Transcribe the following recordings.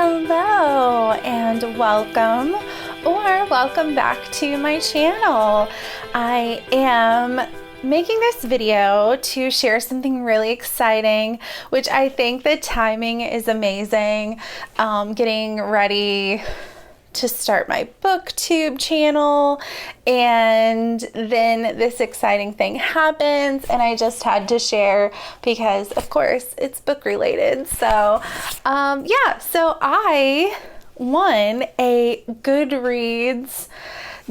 Hello and welcome back to my channel. I am making this video to share something really exciting, which I think the timing is amazing. Getting ready to start my booktube channel, and then this exciting thing happens and I just had to share because of course it's book related. So so I won a Goodreads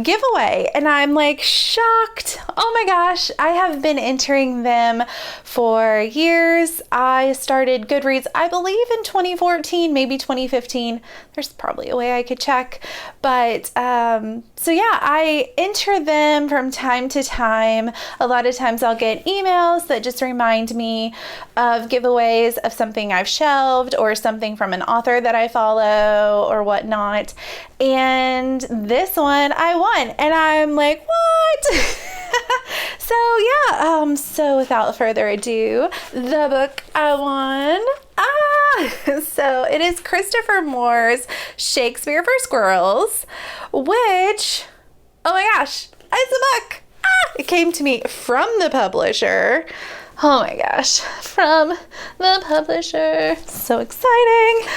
giveaway and I'm like shocked. Oh my gosh, I have been entering them for years. I started Goodreads, I believe in 2014, maybe 2015. There's probably a way I could check, but so yeah, I enter them from time to time. A lot of times I'll get emails that just remind me of giveaways of something I've shelved or something from an author that I follow or whatnot. And this one I won and I'm like, what? So without further ado, the book I won. So it is Christopher Moore's Shakespeare for Squirrels, which, oh my gosh, it's a book. It came to me from the publisher. Oh my gosh, from the publisher. So exciting.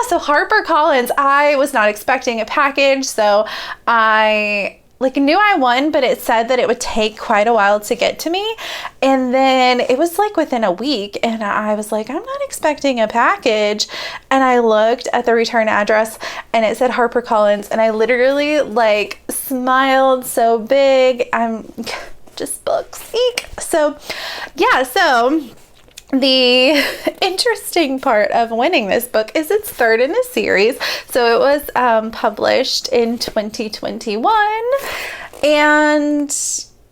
So HarperCollins, I was not expecting a package, so I knew I won, but it said that it would take quite a while to get to me. And then it was within a week and I was like, I'm not expecting a package. And I looked at the return address and it said HarperCollins and I literally smiled so big. I'm just books. Eek. So the interesting part of winning this book is it's third in a series. So it was published in 2021. And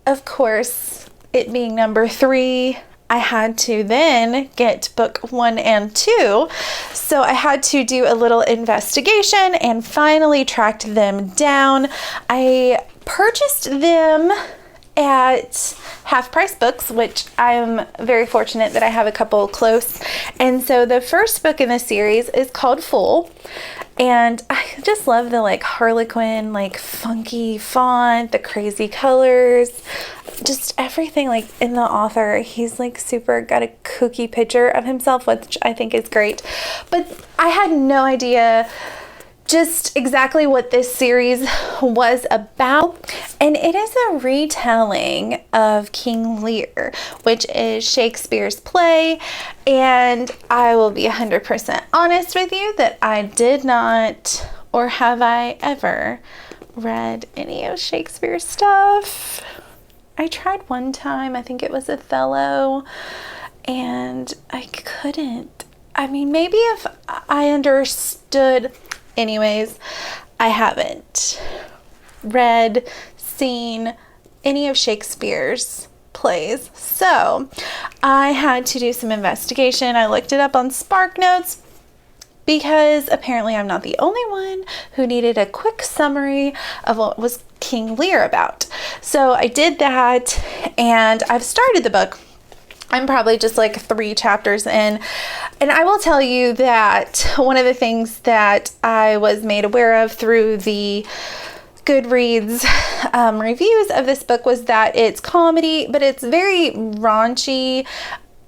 of course, it being number 3, I had to then get book 1 and 2. So I had to do a little investigation and finally tracked them down. I purchased them at Half Price Books, which I'm very fortunate that I have a couple close. And so the first book in the series is called Fool. And I just love the Harlequin, funky font, the crazy colors, just everything in the author. He's super got a kooky picture of himself, which I think is great. But I had no idea just exactly what this series was about. And it is a retelling of King Lear, which is Shakespeare's play. And I will be 100% honest with you that I did not, or have I ever, read any of Shakespeare's stuff. I tried one time, I think it was Othello, and I couldn't. I mean, maybe if I understood. Anyways, I haven't read, seen any of Shakespeare's plays. So I had to do some investigation. I looked it up on SparkNotes because apparently I'm not the only one who needed a quick summary of what was King Lear about. So I did that and I've started the book. I'm probably just 3 chapters in, and I will tell you that one of the things that I was made aware of through the Goodreads reviews of this book was that it's comedy, but it's very raunchy,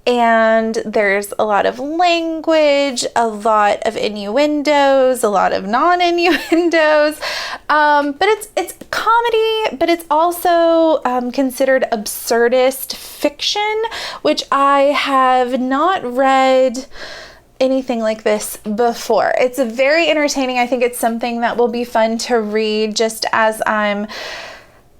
and there's a lot of language, a lot of innuendos, a lot of non-innuendos, but it's comedy, but it's also considered absurdist fiction, which I have not read anything like this before. It's very entertaining. I think it's something that will be fun to read just as I'm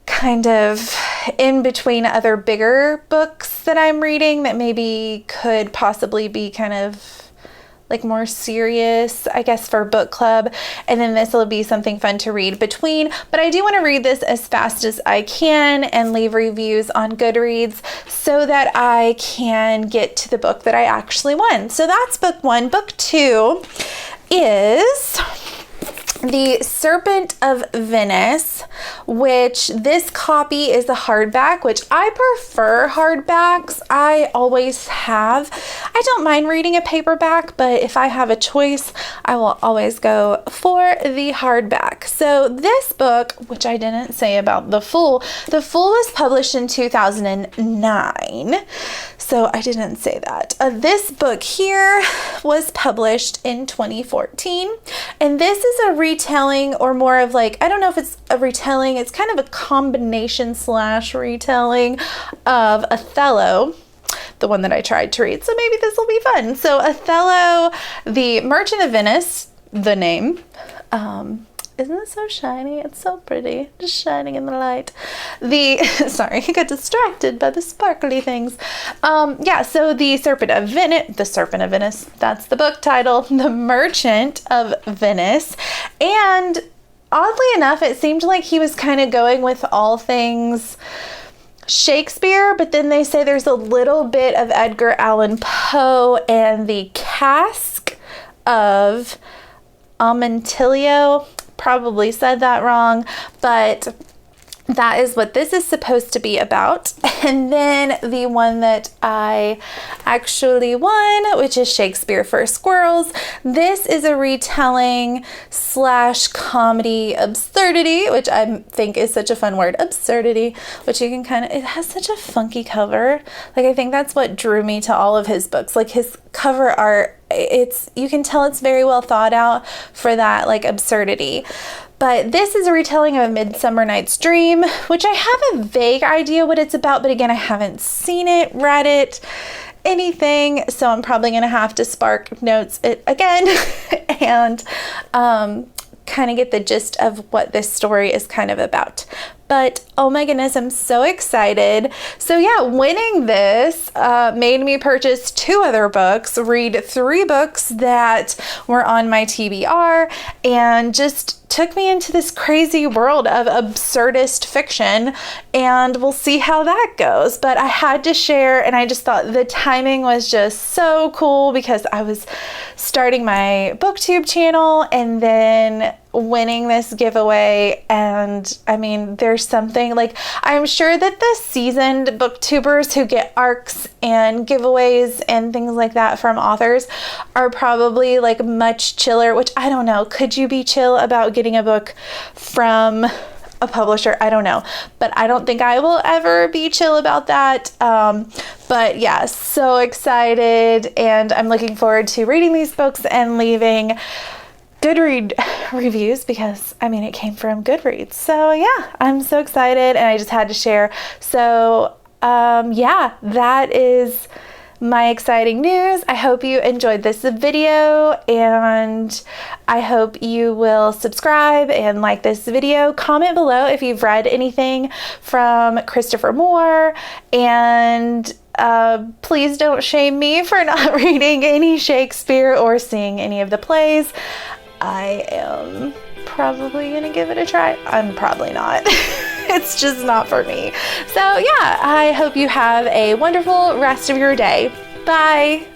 kind of in between other bigger books that I'm reading that maybe could possibly be kind of more serious, I guess, for book club. And then this will be something fun to read between. But I do want to read this as fast as I can and leave reviews on Goodreads so that I can get to the book that I actually won. So that's book 1. Book 2 is The Serpent of Venice, which this copy is a hardback, which I prefer hardbacks. I always have. I don't mind reading a paperback, but if I have a choice, I will always go for the hardback. So this book, which I didn't say about the Fool was published in 2009. So I didn't say that. This book here was published in 2014, and this is a retelling, or more of like, I don't know if it's a retelling, it's kind of a combination / retelling of Othello, the one that I tried to read. So maybe this will be fun. So Othello, the Merchant of Venice, the name, isn't it so shiny? It's so pretty, just shining in the light. Sorry, I got distracted by the sparkly things. Yeah, so the Serpent of Venice, that's the book title, The Merchant of Venice. And oddly enough, it seemed like he was kind of going with all things Shakespeare, but then they say there's a little bit of Edgar Allan Poe and the Cask of Amontillado. Probably said that wrong, but that is what this is supposed to be about. And then the one that I actually won, which is Shakespeare for Squirrels. This is a retelling / comedy absurdity, which I think is such a fun word, absurdity, which you can it has such a funky cover. Like, I think that's what drew me to all of his books. Like, his cover art, you can tell it's very well thought out for that, like, absurdity. But this is a retelling of A Midsummer Night's Dream, which I have a vague idea what it's about, but again, I haven't seen it, read it, anything, so I'm probably going to have to spark notes it again and kind of get the gist of what this story is kind of about. But oh my goodness, I'm so excited. So yeah, winning this made me purchase 2 other books, read 3 books that were on my TBR, and just took me into this crazy world of absurdist fiction, and we'll see how that goes. But I had to share, and I just thought the timing was just so cool because I was starting my booktube channel and then winning this giveaway. And I mean, there's something, like, I'm sure that the seasoned booktubers who get arcs and giveaways and things like that from authors are probably like much chiller, which I don't know. Could you be chill about getting a book from a publisher? I don't know, but I don't think I will ever be chill about that. But yeah, so excited, and I'm looking forward to reading these books and leaving Goodreads reviews, because I mean, it came from Goodreads. So yeah, I'm so excited, and I just had to share. So yeah, that is my exciting news. I hope you enjoyed this video, and I hope you will subscribe and like this video. Comment below if you've read anything from Christopher Moore, and please don't shame me for not reading any Shakespeare or seeing any of the plays. I am probably gonna give it a try. I'm probably not. It's just not for me. So yeah, I hope you have a wonderful rest of your day. Bye.